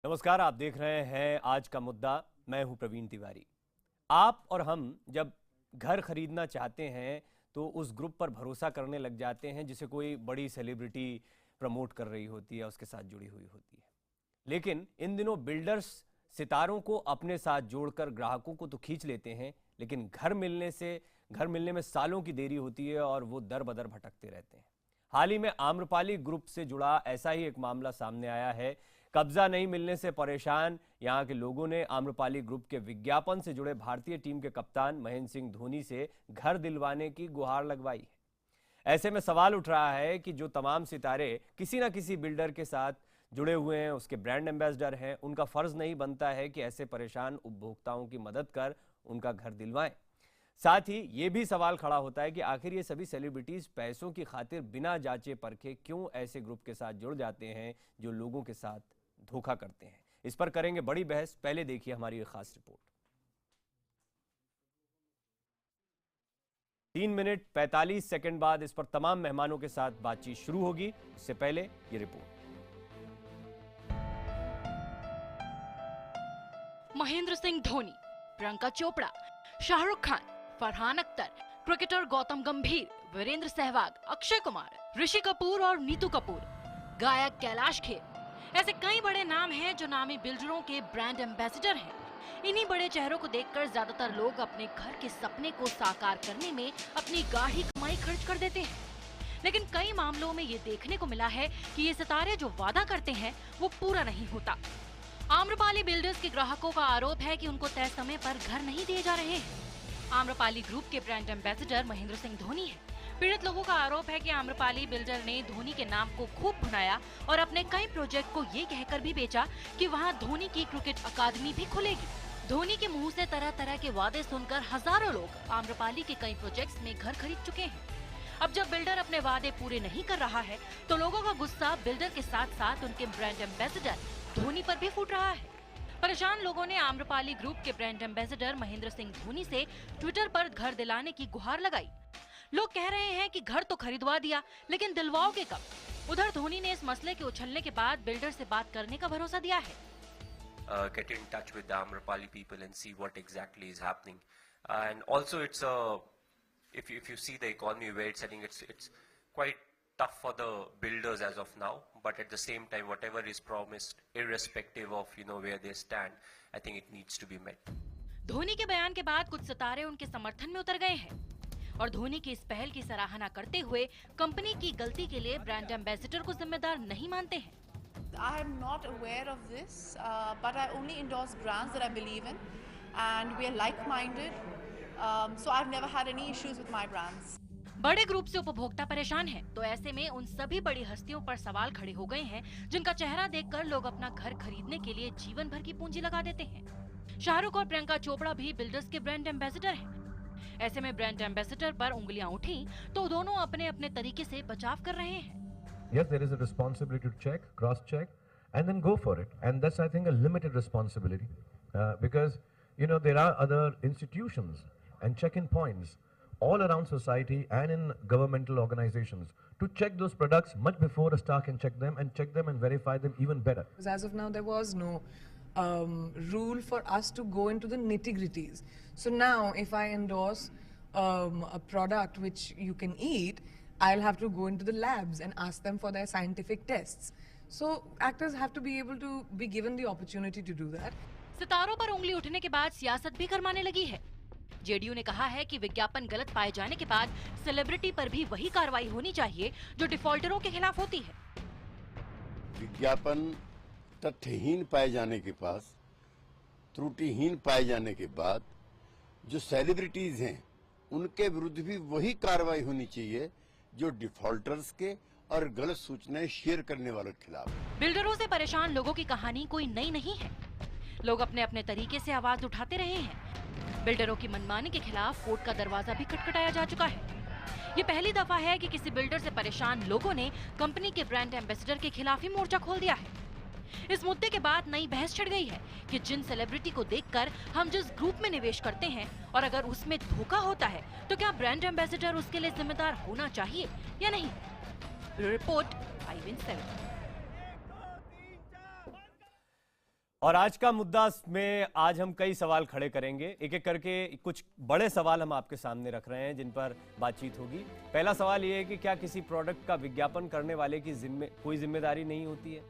नमस्कार, आप देख रहे हैं आज का मुद्दा। मैं हूं प्रवीण तिवारी। आप और हम जब घर खरीदना चाहते हैं तो उस ग्रुप पर भरोसा करने लग जाते हैं जिसे कोई बड़ी सेलिब्रिटी प्रमोट कर रही होती है, उसके साथ जुड़ी हुई होती है। लेकिन इन दिनों बिल्डर्स सितारों को अपने साथ जोड़कर ग्राहकों को तो खींच लेते हैं, लेकिन घर मिलने में सालों की देरी होती है और वो दर बदर भटकते रहते हैं। हाल ही में आम्रपाली ग्रुप से जुड़ा ऐसा ही एक मामला सामने आया है। कब्जा नहीं मिलने से परेशान यहां के लोगों ने आम्रपाली ग्रुप के विज्ञापन से जुड़े भारतीय टीम के कप्तान महेंद्र सिंह धोनी से घर दिलवाने की गुहार लगवाई है। ऐसे में सवाल उठ रहा है कि जो तमाम सितारे किसी ना किसी बिल्डर के साथ जुड़े हुए हैं, उसके ब्रांड एम्बेसडर हैं, उनका फर्ज नहीं बनता है कि ऐसे परेशान उपभोक्ताओं की मदद कर उनका घर दिलवाएं। साथ ही ये भी सवाल खड़ा होता है कि आखिर ये सभी सेलिब्रिटीज पैसों की खातिर बिना जांचे परखे क्यों ऐसे ग्रुप के साथ जुड़ जाते हैं जो लोगों के साथ धोखा करते हैं। इस पर करेंगे बड़ी बहस। पहले देखिए हमारी एक खास रिपोर्ट। 3 मिनट 45 सेकंड बाद इस पर तमाम मेहमानों के साथ बातचीत शुरू होगी। इससे पहले ये रिपोर्ट। महेंद्र सिंह धोनी, प्रियंका चोपड़ा, शाहरुख खान, फरहान अख्तर, क्रिकेटर गौतम गंभीर, वीरेंद्र सहवाग, अक्षय कुमार, ऋषि कपूर और नीतू कपूर, गायक कैलाश खेर, ऐसे कई बड़े नाम हैं जो नामी बिल्डरों के ब्रांड एम्बेसडर हैं। इन्हीं बड़े चेहरों को देखकर ज्यादातर लोग अपने घर के सपने को साकार करने में अपनी गाढ़ी कमाई खर्च कर देते हैं। लेकिन कई मामलों में ये देखने को मिला है कि ये सितारे जो वादा करते हैं वो पूरा नहीं होता। आम्रपाली बिल्डर्स के ग्राहकों का आरोप है कि उनको तय समय पर घर नहीं दिए जा रहे हैं। आम्रपाली ग्रुप के ब्रांड एम्बेसडर महेंद्र सिंह धोनी है। पीड़ित लोगों का आरोप है कि आम्रपाली बिल्डर ने धोनी के नाम को खूब भुनाया और अपने कई प्रोजेक्ट को ये कहकर भी बेचा कि वहां धोनी की क्रिकेट अकादमी भी खुलेगी। धोनी के मुंह से तरह तरह के वादे सुनकर हजारों लोग आम्रपाली के कई प्रोजेक्ट्स में घर खरीद चुके हैं। अब जब बिल्डर अपने वादे पूरे नहीं कर रहा है तो लोगों का गुस्सा बिल्डर के साथ साथ उनके ब्रांड एम्बेसडर धोनी पर भी फूट रहा है। परेशान लोगों ने आम्रपाली ग्रुप के ब्रांड एम्बेसडर महेंद्र सिंह धोनी से ट्विटर पर घर दिलाने की गुहार लगाई। लोग कह रहे हैं कि घर तो खरीदवा दिया, लेकिन दिलवाओगे कब? उधर धोनी ने इस मसले के उछलने के बाद बिल्डर से बात करने का भरोसा दिया है। Get in touch with the Amrapali people and see what exactly is happening. And also, it's if you see the economy where it's heading, it's quite tough for the builders as of now. But at the same time, whatever is promised, irrespective of where they stand, I think it needs to be met. Dhoni के बयान के बाद कुछ सितारे उनके समर्थन में उतर गए हैं और धोनी की इस पहल की सराहना करते हुए कंपनी की गलती के लिए ब्रांड एम्बेसडर को जिम्मेदार नहीं मानते हैं। I am not aware of this, but I only endorse brands that I believe in, and we are like-minded. So I've never had any issues with my brands. बड़े ग्रुप से उपभोक्ता परेशान हैं, तो ऐसे में उन सभी बड़ी हस्तियों पर सवाल खड़े हो गए हैं जिनका चेहरा देखकर लोग अपना घर खरीदने के लिए जीवन भर की पूंजी लगा देते हैं। शाहरुख और प्रियंका चोपड़ा भी बिल्डर्स के ब्रांड एम्बेसडर हैं। ऐसे में ब्रांड एम्बेसडर पर उंगलियां उठी तो दोनों अपने अपने तरीके से बचाव कर रहे हैं। Yes, there is a responsibility to check, cross-check, and then go for it. And that's, I think, a limited responsibility because, there are other institutions and check-in points all around society and in governmental organizations to check those products much before a star can check them and verify them even better. As of now, there was no rule for us to go into the nitty-gritties. So now, if I endorse a product which you can eat, I'll have to go into the labs and ask them for their scientific tests. So actors have to be able to be given the opportunity to do that. सितारों पर उंगली उठने के बाद सियासत भी गरमाने लगी है। जेडीयू ने कहा है कि विज्ञापन गलत पाए जाने के बाद सेलिब्रिटी पर भी वही कार्रवाई होनी चाहिए जो डिफॉल्टरों के खिलाफ होती है। विज्ञापन तथ्यहीन पाए जाने के पास, त्रुटिहीन पाए जाने के बाद जो सेलिब्रिटीज हैं उनके विरुद्ध भी वही कार्रवाई होनी चाहिए जो डिफॉल्टर्स के और गलत सूचनाएं शेयर करने वालों के खिलाफ। बिल्डरों से परेशान लोगों की कहानी कोई नई नहीं है। लोग अपने अपने तरीके से आवाज उठाते रहे हैं। बिल्डरों की मनमानी के खिलाफ कोर्ट का दरवाजा भी खटखटाया जा चुका है। ये पहली दफा है कि किसी बिल्डर से परेशान लोगों ने कंपनी के ब्रांड एम्बेसडर के खिलाफ ही मोर्चा खोल दिया है। इस मुद्दे के बाद नई बहस छिड़ गई है कि जिन सेलिब्रिटी को देखकर हम जिस ग्रुप में निवेश करते हैं और अगर उसमें धोखा होता है तो क्या ब्रांड एम्बेसडर उसके लिए जिम्मेदार होना चाहिए या नहीं। Report IVN7। और आज का मुद्दा में आज हम कई सवाल खड़े करेंगे, एक एक करके कुछ बड़े सवाल हम आपके सामने रख रहे हैं जिन पर बातचीत होगी। पहला सवाल ये है कि क्या किसी प्रोडक्ट का विज्ञापन करने वाले की कोई जिम्मेदारी नहीं होती है?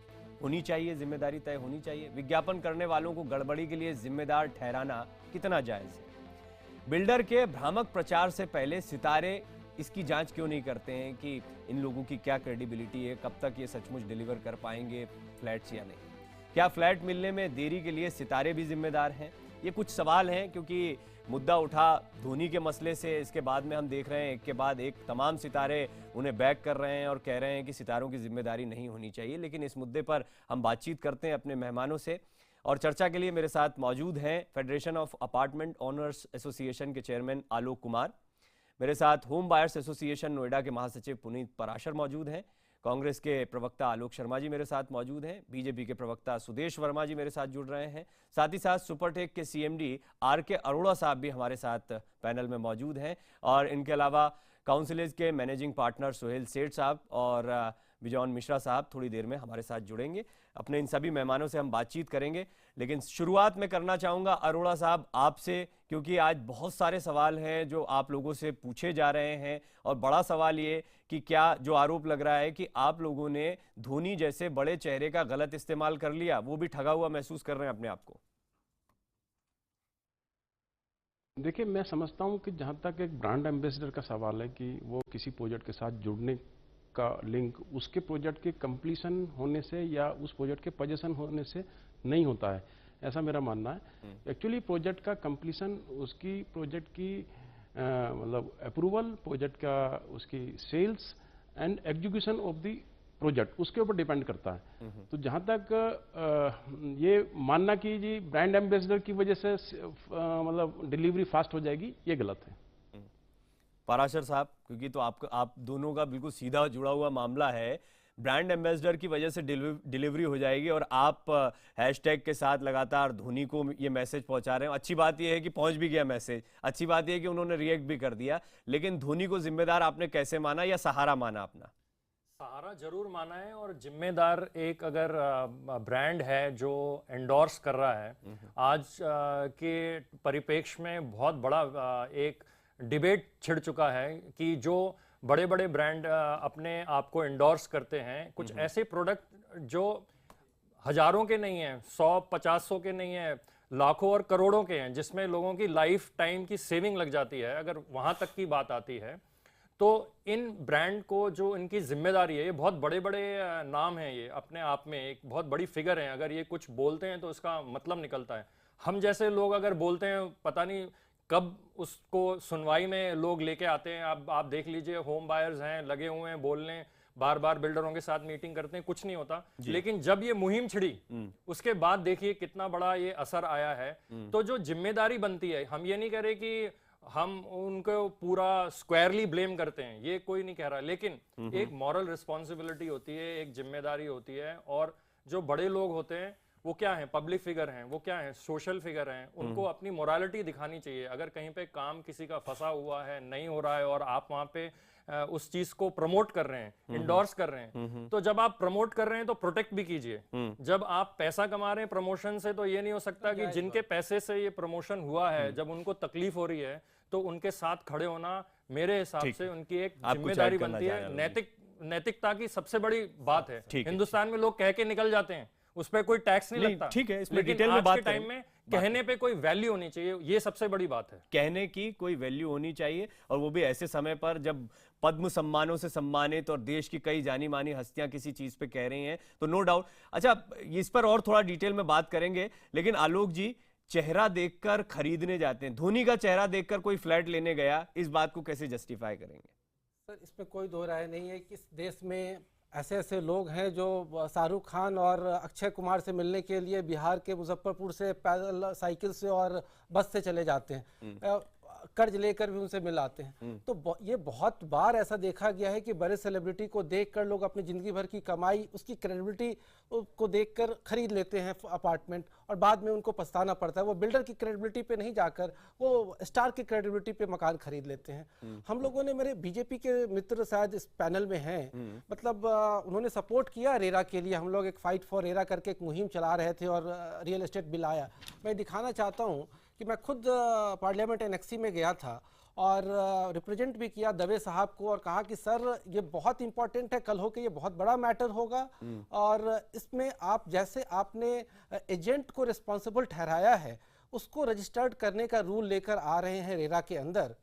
होनी चाहिए, जिम्मेदारी तय होनी चाहिए। विज्ञापन करने वालों को गड़बड़ी के लिए जिम्मेदार ठहराना कितना जायज है? बिल्डर के भ्रामक प्रचार से पहले सितारे इसकी जांच क्यों नहीं करते हैं कि इन लोगों की क्या क्रेडिबिलिटी है, कब तक ये सचमुच डिलीवर कर पाएंगे फ्लैट्स या नहीं? क्या फ्लैट मिलने में देरी के लिए सितारे भी जिम्मेदार हैं? ये कुछ सवाल हैं, क्योंकि मुद्दा उठा धोनी के मसले से, इसके बाद में हम देख रहे हैं एक के बाद एक तमाम सितारे उन्हें बैक कर रहे हैं और कह रहे हैं कि सितारों की जिम्मेदारी नहीं होनी चाहिए। लेकिन इस मुद्दे पर हम बातचीत करते हैं अपने मेहमानों से, और चर्चा के लिए मेरे साथ मौजूद हैं federation of apartment owners association के चेयरमैन आलोक कुमार, मेरे साथ होम बायर्स एसोसिएशन नोएडा के महासचिव पुनीत पराशर मौजूद हैं, कांग्रेस के प्रवक्ता आलोक शर्मा जी मेरे साथ मौजूद हैं, बीजेपी के प्रवक्ता सुदेश वर्मा जी मेरे साथ जुड़ रहे हैं, साथ ही साथ सुपरटेक के सीएमडी आर.के. अरोड़ा साहब भी हमारे साथ पैनल में मौजूद हैं, और इनके अलावा काउंसिलेज के मैनेजिंग पार्टनर सुहेल सेठ साहब और बिजॉन मिश्रा साहब थोड़ी देर में हमारे साथ जुड़ेंगे। अपने इन सभी मेहमानों से हम बातचीत करेंगे, लेकिन शुरुआत में करना चाहूँगा अरोड़ा साहब आपसे, क्योंकि आज बहुत सारे सवाल हैं जो आप लोगों से पूछे जा रहे हैं, और बड़ा सवाल ये कि क्या जो आरोप लग रहा है कि आप लोगों ने धोनी जैसे बड़े चेहरे का गलत इस्तेमाल कर लिया, वो भी ठगा हुआ महसूस कर रहे हैं अपने आप को? देखिए, मैं समझता हूं कि जहां तक एक ब्रांड एम्बेसडर का सवाल है कि वो किसी प्रोजेक्ट के साथ जुड़ने का लिंक उसके प्रोजेक्ट के कंप्लीशन होने से या उस प्रोजेक्ट के पोजीशन होने से नहीं होता है, ऐसा मेरा मानना है। एक्चुअली प्रोजेक्ट का कंप्लीशन उसकी प्रोजेक्ट की मतलब अप्रूवल, प्रोजेक्ट का उसकी sales and execution of the project, उसके ऊपर डिपेंड करता है। तो जहां तक ये मानना कि जी ब्रांड एम्बेसडर की वजह से मतलब डिलीवरी फास्ट हो जाएगी, ये गलत है। पराशर साहब, क्योंकि तो आप दोनों का बिल्कुल सीधा जुड़ा हुआ मामला है, ब्रांड एम्बेसडर की वजह से डिलीवरी हो जाएगी और आप हैशटैग के साथ लगातार धोनी को ये मैसेज पहुंचा रहे हैं। अच्छी बात ये है कि पहुंच भी गया मैसेज, अच्छी बात ये है कि उन्होंने रिएक्ट भी कर दिया, लेकिन धोनी को जिम्मेदार आपने कैसे माना या सहारा माना अपना? सहारा जरूर माना है, और जिम्मेदार एक अगर ब्रांड है जो एंडोर्स कर रहा है, आज के परिप्रेक्ष्य में बहुत बड़ा एक डिबेट छिड़ चुका है कि जो बड़े बड़े ब्रांड अपने आप को एंडोर्स करते हैं, कुछ ऐसे प्रोडक्ट जो हजारों के नहीं हैं, 100-500 के नहीं हैं, लाखों और करोड़ों के हैं, जिसमें लोगों की लाइफ टाइम की सेविंग लग जाती है, अगर वहां तक की बात आती है, तो इन ब्रांड को जो इनकी जिम्मेदारी है, ये बहुत बड़े बड़े नाम हैं, ये अपने आप में एक बहुत बड़ी फिगर है। अगर ये कुछ बोलते हैं तो इसका मतलब निकलता है। हम जैसे लोग अगर बोलते हैं, पता नहीं कब उसको सुनवाई में लोग लेके आते हैं। अब आप देख लीजिए, होम बायर्स हैं, लगे हुए हैं बोलने, बार बार बिल्डरों के साथ मीटिंग करते हैं, कुछ नहीं होता। लेकिन जब ये मुहिम छिड़ी, उसके बाद देखिए कितना बड़ा ये असर आया है। तो जो जिम्मेदारी बनती है, हम ये नहीं कह रहे कि हम उनको पूरा स्क्वायरली ब्लेम करते हैं, ये कोई नहीं कह रहा, लेकिन एक मॉरल रिस्पॉन्सिबिलिटी होती है, एक जिम्मेदारी होती है। और जो बड़े लोग होते हैं वो क्या है, पब्लिक फिगर हैं, वो क्या है, सोशल फिगर हैं, उनको अपनी मोरालिटी दिखानी चाहिए। अगर कहीं पे काम किसी का फंसा हुआ है, नहीं हो रहा है, और आप वहां पे उस चीज को प्रमोट कर रहे हैं, इंडोर्स कर रहे हैं, तो जब आप प्रमोट कर रहे हैं तो प्रोटेक्ट भी कीजिए। जब आप पैसा कमा रहे हैं प्रमोशन से, तो ये नहीं हो सकता कि जिनके पैसे से ये प्रमोशन हुआ है, जब उनको तकलीफ हो रही है, तो उनके साथ खड़े होना मेरे हिसाब से उनकी एक जिम्मेदारी बनती है। नैतिकता की सबसे बड़ी बात है। हिंदुस्तान में लोग कह के निकल जाते हैं, उस पर कोई टैक्स नहीं लगता, ठीक है, इसमें लेकिन डिटेल में आज बात के टाइम में कहने पे कोई वैल्यू होनी चाहिए, ये सबसे बड़ी बात है। कहने की कोई वैल्यू होनी चाहिए, और वो भी ऐसे समय पर जब पद्म सम्मानों से सम्मानित और देश की कई जानी मानी हस्तियां किसी चीज पे कह रही हैं, तो नो डाउट। अच्छा, इस पर और थोड़ा डिटेल में बात करेंगे, लेकिन आलोक जी, चेहरा देखकर खरीदने जाते हैं, धोनी का चेहरा देखकर कोई फ्लैट लेने गया, इस बात को कैसे जस्टिफाई करेंगे? सर, इसमें कोई दो राय नहीं है कि इस देश में ऐसे ऐसे लोग हैं जो शाहरुख खान और अक्षय कुमार से मिलने के लिए बिहार के मुजफ्फरपुर से पैदल, साइकिल से और बस से चले जाते हैं। कर्ज लेकर भी उनसे मिल आते हैं। तो ये बहुत बार ऐसा देखा गया है कि बड़े सेलिब्रिटी को देखकर लोग अपनी जिंदगी भर की कमाई, उसकी क्रेडिबिलिटी को देखकर खरीद लेते हैं अपार्टमेंट, और बाद में उनको पछताना पड़ता है। वो बिल्डर की क्रेडिबिलिटी पे नहीं जाकर वो स्टार की क्रेडिबिलिटी पे मकान खरीद लेते हैं। हम लोगों ने, मेरे बीजेपी के मित्र शायद इस पैनल में हैं, मतलब उन्होंने सपोर्ट किया रेरा के लिए। हम लोग एक फाइट फॉर रेरा करके एक मुहिम चला रहे थे और रियल एस्टेट बिल आया। मैं दिखाना चाहता हूँ कि मैं खुद पार्लियामेंट एनेक्सी में गया था और रिप्रेजेंट भी किया दवे साहब को, और कहा कि सर ये बहुत इंपॉर्टेंट है, कल हो के ये बहुत बड़ा मैटर होगा, और इसमें आप जैसे आपने एजेंट को रिस्पॉन्सिबल ठहराया है, उसको रजिस्टर्ड करने का रूल लेकर आ रहे हैं रेरा के अंदर।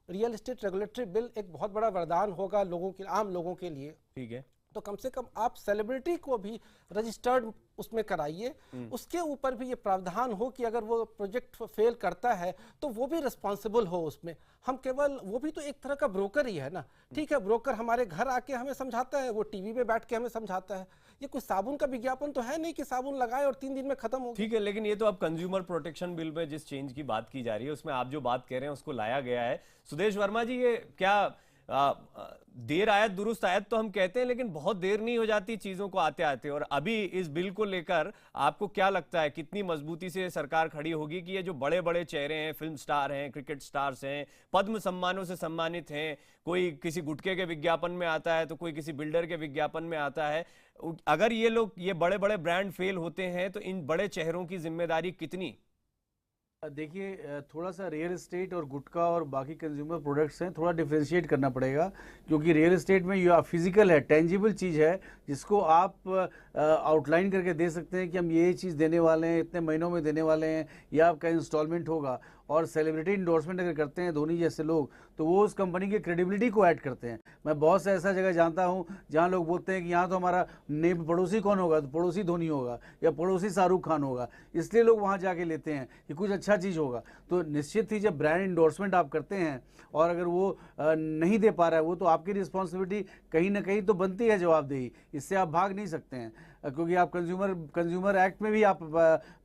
रियल एस्टेट रेगुलेटरी बिल एक बहुत बड़ा वरदान होगा लोगों के, आम लोगों के लिए। ठीक है, तो कम से कम आप सेलिब्रिटी को भी रजिस्टर्ड उसमें कराइए। उसके ऊपर भी ये प्रावधान हो कि अगर वो प्रोजेक्ट फेल करता है तो वो भी रिस्पॉन्सिबल हो उसमें। हम केवल, वो भी तो एक तरह का ब्रोकर ही है ना। ठीक है, ब्रोकर हमारे घर आके हमें समझाता है, वो टीवी पे बैठ के हमें समझाता है। ये कोई साबुन का विज्ञापन तो है नहीं कि साबुन लगाए और 3 दिन में खत्म हो। ठीक है, लेकिन ये तो अब कंज्यूमर प्रोटेक्शन बिल में जिस चेंज की बात की जा रही है उसमें आप जो बात कह रहे हैं उसको लाया गया है। सुदेश वर्मा जी, ये क्या देर आयत दुरुस्त आयत तो हम कहते हैं, लेकिन बहुत देर नहीं हो जाती चीजों को आते आते। और अभी इस बिल को लेकर आपको क्या लगता है कितनी मजबूती से सरकार खड़ी होगी कि ये जो बड़े बड़े चेहरे हैं, फिल्म स्टार हैं, क्रिकेट स्टार्स हैं, पद्म सम्मानों से सम्मानित हैं, कोई किसी गुटके के विज्ञापन में आता है तो कोई किसी बिल्डर के विज्ञापन में आता है, अगर ये लोग, ये बड़े बड़े ब्रांड फेल होते हैं तो इन बड़े चेहरों की जिम्मेदारी कितनी? देखिए, थोड़ा सा रियल एस्टेट और गुटखा और बाकी कंज्यूमर प्रोडक्ट्स हैं, थोड़ा डिफरेंशिएट करना पड़ेगा। क्योंकि रियल एस्टेट में ये फिजिकल है, टेंजिबल चीज़ है, जिसको आप आउटलाइन करके दे सकते हैं कि हम ये चीज़ देने वाले हैं, इतने महीनों में देने वाले हैं, या आपका इंस्टॉलमेंट होगा। और सेलिब्रिटी इंडोर्समेंट अगर करते हैं धोनी जैसे लोग, तो वो उस कंपनी की क्रेडिबिलिटी को ऐड करते हैं। मैं बहुत से ऐसा जगह जानता हूँ जहाँ लोग बोलते हैं कि यहाँ तो हमारा नेब पड़ोसी कौन होगा, तो पड़ोसी धोनी होगा या पड़ोसी शाहरुख खान होगा, इसलिए लोग वहाँ जाके लेते हैं कि कुछ अच्छा चीज़ होगा। तो निश्चित ही जब ब्रांड इंडोर्समेंट आप करते हैं और अगर वो नहीं दे पा रहा है, वो तो आपकी रिस्पॉन्सिबिलिटी कहीं ना कहीं तो बनती है जवाबदेही, इससे आप भाग नहीं सकते हैं, क्योंकि आप कंज्यूमर एक्ट में भी आप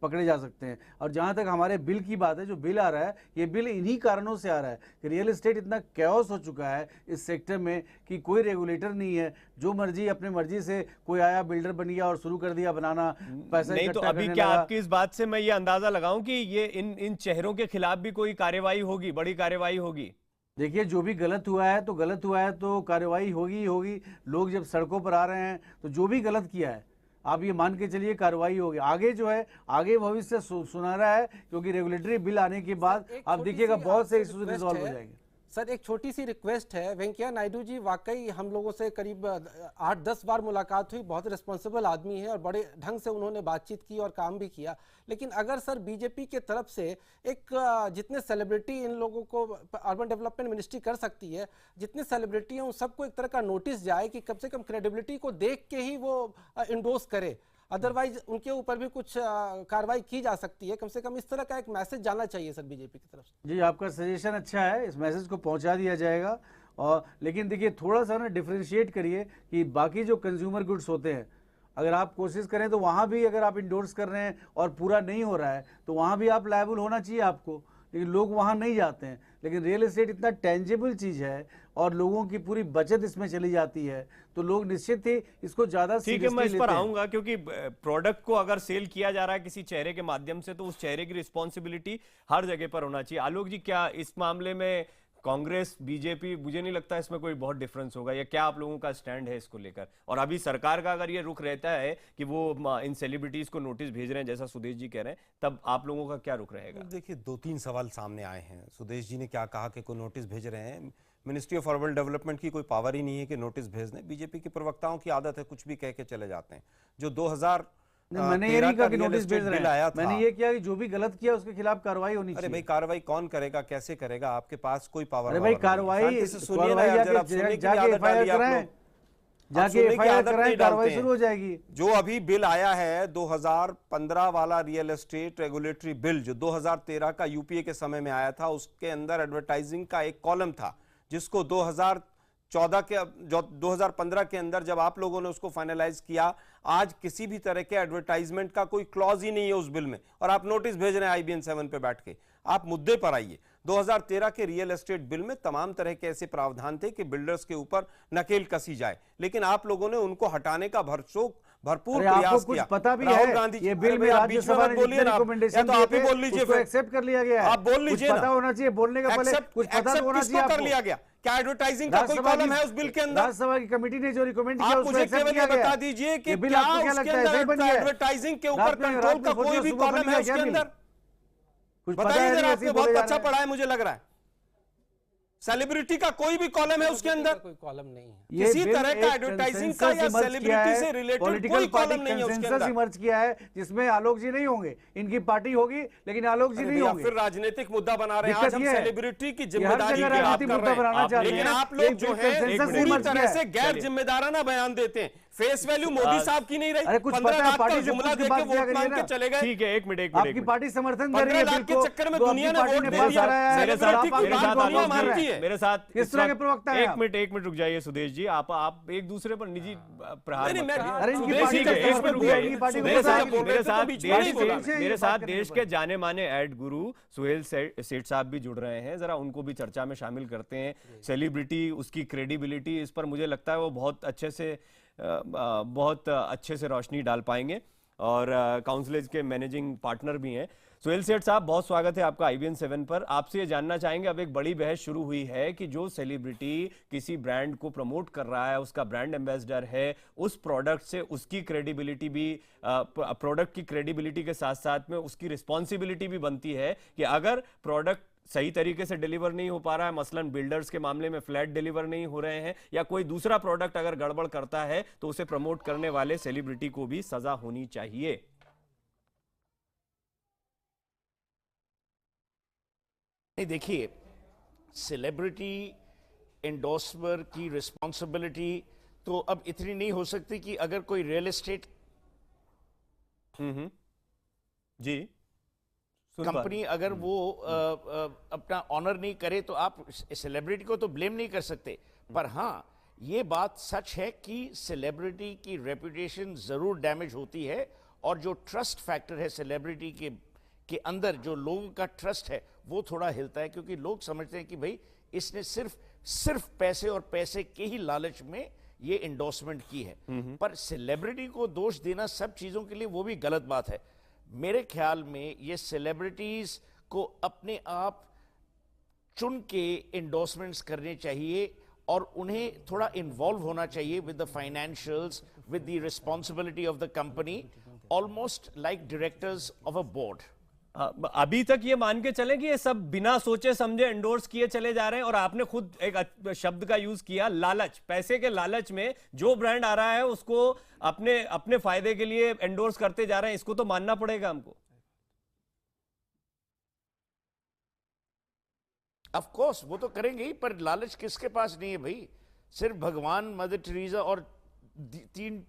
पकड़े जा सकते हैं। और जहाँ तक हमारे बिल की बात है, जो बिल आ रहा है, ये बिल इन्हीं कारणों से आ रहा है कि रियल एस्टेट इतना कैओस हो चुका है इस सेक्टर में कि कोई रेगुलेटर नहीं है। जो मर्जी अपने मर्जी से कोई आया, बिल्डर बन गया और शुरू कर दिया बनाना, पैसा नहीं। तो अभी क्या आपकी इस बात से मैं ये अंदाजा लगाऊं कि ये इन चेहरों के खिलाफ भी कोई कार्रवाई होगी, बड़ी कार्रवाई होगी? देखिए, जो भी गलत हुआ है तो गलत हुआ है, तो कार्रवाई होगी ही होगी। लोग जब सड़कों पर आ रहे हैं तो जो भी गलत किया है, आप ये मान के चलिए कार्रवाई होगी। आगे जो है, आगे भविष्य सुनहरा है, क्योंकि रेगुलेटरी बिल आने के बाद आप देखिएगा बहुत से इश्यूज रिजॉल्व हो जाएंगे। सर, एक छोटी सी रिक्वेस्ट है, वेंकैया नायडू जी वाकई हम लोगों से करीब 8-10 बार मुलाकात हुई, बहुत रिस्पॉन्सिबल आदमी है और बड़े ढंग से उन्होंने बातचीत की और काम भी किया। लेकिन अगर सर बीजेपी के तरफ से एक, जितने सेलिब्रिटी इन लोगों को अर्बन डेवलपमेंट मिनिस्ट्री कर सकती है, जितने सेलिब्रिटी हैं उन सबको एक तरह का नोटिस जाए कि कम से कम क्रेडिबिलिटी को देख के ही वो इंडोर्स करे, अदरवाइज उनके ऊपर भी कुछ कार्रवाई की जा सकती है। कम से कम इस तरह का एक मैसेज जाना चाहिए सर बीजेपी की तरफ से। जी, आपका सजेशन अच्छा है, इस मैसेज को पहुंचा दिया जाएगा। और लेकिन देखिए, थोड़ा सा ना डिफरेंशिएट करिए कि बाकी जो कंज्यूमर गुड्स होते हैं, अगर आप कोशिश करें तो वहाँ भी अगर आप इंडोर्स कर रहे हैं और पूरा नहीं हो रहा है तो वहाँ भी आप लायबल होना चाहिए आपको, लेकिन लोग वहाँ नहीं जाते हैं। लेकिन रियल एस्टेट इतना टेंजिबल चीज़ है और लोगों की पूरी बचत इसमें चली जाती है, तो लोग निश्चित ही इसको ज़्यादा ठीक है, मैं इस पर आऊँगा, क्योंकि प्रोडक्ट को अगर सेल किया जा रहा है किसी चेहरे के माध्यम से तो उस चेहरे की रिस्पॉन्सिबिलिटी हर जगह पर होना चाहिए। आलोक जी, क्या इस मामले में कांग्रेस, बीजेपी, मुझे नहीं लगता इसमें कोई बहुत डिफरेंस होगा, या क्या आप लोगों का स्टैंड है इसको लेकर? और अभी सरकार का अगर ये रुख रहता है कि वो इन सेलिब्रिटीज को नोटिस भेज रहे हैं, जैसा सुदेश जी कह रहे हैं, तब आप लोगों का क्या रुख रहेगा? देखिए, 2-3 सवाल सामने आए हैं। सुदेश जी ने क्या कहा कि कोई नोटिस भेज रहे हैं, मिनिस्ट्री ऑफ अर्बन डेवलपमेंट की कोई पावर ही नहीं है कि नोटिस भेज दें। बीजेपी के प्रवक्ताओं की आदत है कुछ भी कह के चले जाते हैं। जो 2000 मैंने ये नहीं कहा कि नोटिस भेज रहे हैं, मैंने ये किया कि जो भी गलत किया उसके खिलाफ कार्रवाई होनी चाहिए। अरे भाई, कार्रवाई कौन करेगा, कैसे करेगा? आपके पास कोई पावर? अरे भाई, कार्रवाई जाके एफआईआर कराएं, कार्रवाई शुरू हो जाएगी। जो अभी बिल आया है 2015 वाला रियल एस्टेट रेगुलेटरी बिल, जो 2013 का यूपीए के समय में आया था, उसके अंदर एडवर्टाइजिंग का एक कॉलम था, जिसको 2015 के अंदर जब आप लोगों ने उसको फाइनलाइज किया, आज किसी भी तरह के एडवर्टाइजमेंट का कोई क्लॉज ही नहीं है उस बिल में, और आप नोटिस भेज रहे हैं IBN 7 पे बैठ के। आप मुद्दे पर आइए। 2013 के रियल एस्टेट बिल में तमाम तरह के ऐसे प्रावधान थे कि बिल्डर्स के ऊपर नकेल कसी जाए, लेकिन आप लोगों ने उनको हटाने का भरपूर प्रयास किया। पता भी राहुल है गांधी ये बिल में राज्यसभा ने जितने रिकमेंडेशन तो आप ही बोल लीजिए, उसको एक्सेप्ट कर लिया गया है। आप बोल लीजिए, पता होना चाहिए, बोलने का पहले कुछ पता तो होना चाहिए। कर लिया गया क्या? एडवर्टाइजिंग का कोई कॉलम है उस बिल के अंदर? राज्यसभा की कमिटी ने जो रिकमेंड किया आप मुझे केवल ये बता दीजिए कि क्या उसके अंदर एडवर्टाइजिंग के ऊपर कंट्रोल का कोई भी कॉलम है उसके अंदर? कुछ बताइए जरा, आपने बहुत अच्छा पढ़ा है मुझे लग रहा है। सेलिब्रिटी का कोई भी कॉलम है उसके अंदर? कोई कॉलम नहीं है। किसी तरह का एडवर्टाइजिंग का या सेलिब्रिटी से रिलेटेड कोई कॉलम नहीं है उसके अंदर। इमर्ज किया है जिसमें आलोक जी नहीं होंगे, इनकी पार्टी होगी लेकिन आलोक जी नहीं होंगे। फिर राजनीतिक मुद्दा बना रहे हैं। आज हम सेलिब्रिटी की जिम्मेदारी की बात कर रहे हैं, लेकिन आप लोग जो है पूरी तरह से गैर जिम्मेदाराना बयान देते हैं। फेस वैल्यू मोदी साहब की नहीं रही। अरे कुछ पता है, पार्टी से जुमला देके वोट मांग के चले गए। ठीक है, एक मिनट आपकी पार्टी समर्थन कर रही है, 15 लाख के चक्कर में दुनिया ने वोट दे दिया। मेरे साथ किस तरह के प्रवक्ता हैं? एक मिनट रुक जाइए सुदेश जी, आप एक दूसरे पर निजी प्रहार मेरे साथ देश के जाने माने एड गुरु सुहेल सेठ साहब भी जुड़ रहे हैं, जरा उनको भी चर्चा में शामिल करते हैं। सेलिब्रिटी, उसकी क्रेडिबिलिटी, इस पर मुझे लगता है वो बहुत अच्छे से रोशनी डाल पाएंगे और काउंसिलेज के मैनेजिंग पार्टनर भी हैं। सुहेल सेठ साहब, बहुत स्वागत है आपका IBN 7 पर। आपसे ये जानना चाहेंगे, अब एक बड़ी बहस शुरू हुई है कि जो सेलिब्रिटी किसी ब्रांड को प्रमोट कर रहा है, उसका ब्रांड एम्बेसडर है, उस प्रोडक्ट से उसकी क्रेडिबिलिटी भी, प्रोडक्ट की क्रेडिबिलिटी के साथ साथ में उसकी रिस्पॉन्सिबिलिटी भी बनती है कि अगर प्रोडक्ट सही तरीके से डिलीवर नहीं हो पा रहा है, मसलन बिल्डर्स के मामले में फ्लैट डिलीवर नहीं हो रहे हैं, या कोई दूसरा प्रोडक्ट अगर गड़बड़ करता है तो उसे प्रमोट करने वाले सेलिब्रिटी को भी सजा होनी चाहिए। नहीं, देखिए, सेलिब्रिटी एंडोर्सर की रिस्पॉन्सिबिलिटी तो अब इतनी नहीं हो सकती कि अगर कोई रियल एस्टेट जी कंपनी अगर वो अपना ऑनर नहीं करे तो आप सेलिब्रिटी को तो ब्लेम नहीं कर सकते। पर हाँ, ये बात सच है कि सेलिब्रिटी की रेपुटेशन जरूर डैमेज होती है, और जो ट्रस्ट फैक्टर है सेलिब्रिटी के अंदर, जो लोगों का ट्रस्ट है वो थोड़ा हिलता है, क्योंकि लोग समझते हैं कि भाई इसने सिर्फ पैसे और पैसे के ही लालच में ये एंडोर्समेंट की है। पर सेलिब्रिटी को दोष देना सब चीजों के लिए वो भी गलत बात है। मेरे ख्याल में ये सेलिब्रिटीज को अपने आप चुन के एंडोर्समेंट्स करने चाहिए और उन्हें थोड़ा इन्वॉल्व होना चाहिए with the financials, with the responsibility of the company, almost like directors of a board. अभी तक ये मान के चले कि ये सब बिना सोचे समझे एंडोर्स किए चले जा रहे हैं, और आपने खुद एक शब्द का यूज किया, लालच। पैसे के लालच में जो ब्रांड आ रहा है उसको अपने फायदे के लिए एंडोर्स करते जा रहे हैं, इसको तो मानना पड़ेगा हमको। ऑफ कोर्स वो तो करेंगे ही, पर लालच किसके पास नहीं है भाई? सिर्फ भगवान, मदर टेरेसा और 3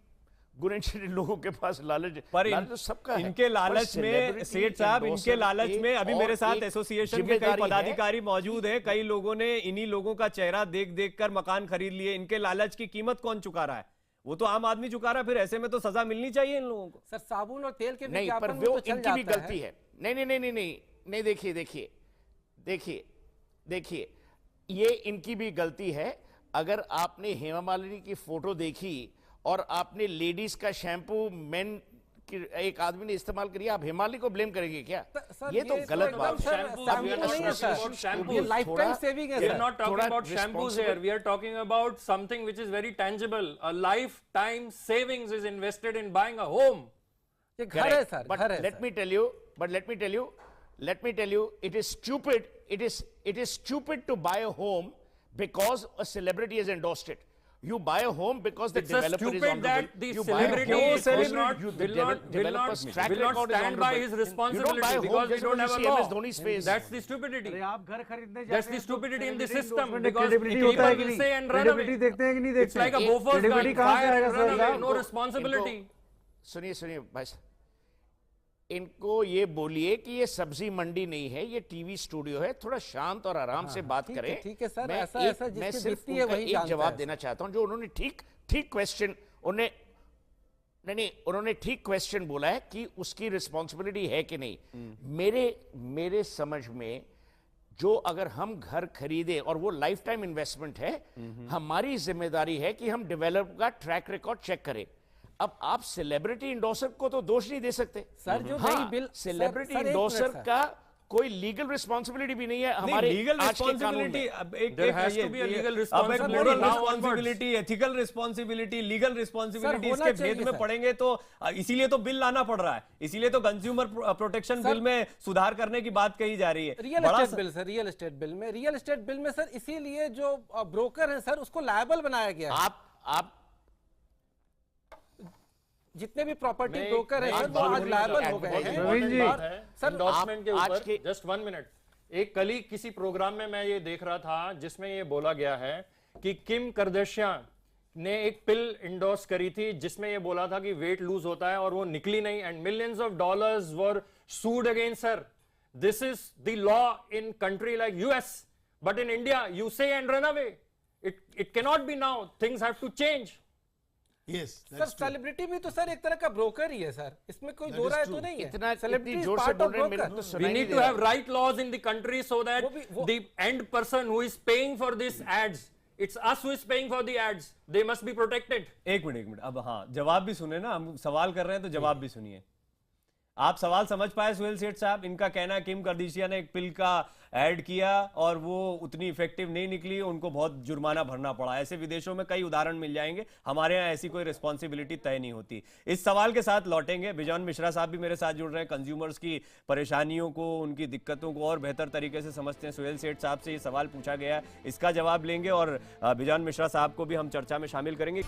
गुणेश्वरी लोगों के पास लालच, पर तो सबका है। इनके लालच में सेठ साहब, इनके लालच में अभी मेरे साथ एसोसिएशन के कई पदाधिकारी मौजूद हैं। कई लोगों ने इन्हीं लोगों का चेहरा देख कर मकान खरीद लिए। इनके लालच की कीमत कौन चुका रहा है? वो तो आम आदमी चुका रहा है। फिर ऐसे में तो सजा मिलनी चाहिए इन लोगों को। सर, साबुन और तेल के नहीं, पर वो इनकी भी गलती है। नहीं, देखिए, ये इनकी भी गलती है। अगर आपने हेमा मालिनी की फोटो देखी और आपने लेडीज का शैम्पू मेन एक आदमी ने इस्तेमाल किया, आप हिमालय को ब्लेम करेंगे क्या? ये तो गलत बात है। Lifetime saving है. We are not talking about shampoos here. We are talking about something which is very tangible. A lifetime savings is invested in buying a home. ये घर है sir, but let me tell you, it is stupid. It is stupid to buy a home because a celebrity has endorsed it. You buy a home because the developer is on that the celebrity will not stand by his responsibility because they don't have a law. That's the stupidity. That's the stupidity in the system because people will say and run away. It's like a Bofors gun, fire and run away, no responsibility. सुनिए भाई साहब, इनको ये बोलिए कि ये सब्जी मंडी नहीं है, ये टीवी स्टूडियो है। थोड़ा शांत और आराम से बात करें। ठीक है सर, मैं सिर्फ एक जवाब देना चाहता हूं। जो उन्होंने ठीक क्वेश्चन उन्होंने ठीक क्वेश्चन बोला है कि उसकी रिस्पॉन्सिबिलिटी है कि नहीं। मेरे समझ में जो अगर हम घर खरीदे और वो लाइफ टाइम इन्वेस्टमेंट है, हमारी जिम्मेदारी है कि हम डेवलपर का ट्रैक रिकॉर्ड चेक करें। अब आप सेलिब्रिटी इंडोसर को तो दोष नहीं दे सकते सर, जो नई बिल सेलिब्रिटी इंडोसर का कोई लीगल रिस्पॉन्सिबिलिटी भी नहीं है हमारे लीगल आज के कानून में। Moral responsibility, ethical responsibility, legal responsibility, इसके भेद में पड़ेंगे तो इसीलिए तो बिल लाना पड़ रहा है, इसीलिए तो कंज्यूमर प्रोटेक्शन बिल में सुधार करने की बात कही जा रही है। Real estate bill sir, real estate bill में सर इसीलिए जो ब्रोकर है सर उसको लायबल बनाया गया है। आप जितने भी प्रॉपर्टी ब्रोकर हैं वो आज लायबल हो गए हैं। सर एंडोर्समेंट के ऊपर जस्ट 1 मिनट, एक कल ही किसी प्रोग्राम में मैं ये देख रहा था जिसमें ये बोला गया है कि किम करदर्शियन ने एक पिल इंडोर्स करी थी जिसमें ये बोला था कि वेट लूज होता है और वो निकली नहीं, and millions of dollars were sued against sir. This is the law in country like US, but in India you say and run away. It cannot be now, things have to change. Yes, sir celebrity भी तो sir एक तरह का broker ही है sir, इसमें कोई दो राय तो नहीं है। इतना सेलिब्रिटी जोर से बोल रहे हैं, मेरे को तो सुनाई नहीं दे रहा। We need to have right laws in the country so that the end person who is paying for these ads, it's us who is paying for the ads, they must be protected। एक minute अब हाँ जवाब भी सुने ना, हम सवाल कर रहे हैं तो जवाब भी सुनिए। आप सवाल समझ पाए सुहेल सेठ साहब? इनका कहना है किम करदर्शियन ने एक पिल का ऐड किया और वो उतनी इफेक्टिव नहीं निकली, उनको बहुत जुर्माना भरना पड़ा। ऐसे विदेशों में कई उदाहरण मिल जाएंगे, हमारे यहाँ ऐसी कोई रिस्पॉन्सिबिलिटी तय नहीं होती। इस सवाल के साथ लौटेंगे। बिजॉन मिश्रा साहब भी मेरे साथ जुड़ रहे हैं, कंज्यूमर्स की परेशानियों को, उनकी दिक्कतों को और बेहतर तरीके से समझते हैं। सुहेल सेठ साहब से ये सवाल पूछा गया, इसका जवाब लेंगे और बिजॉन मिश्रा साहब को भी हम चर्चा में शामिल करेंगे।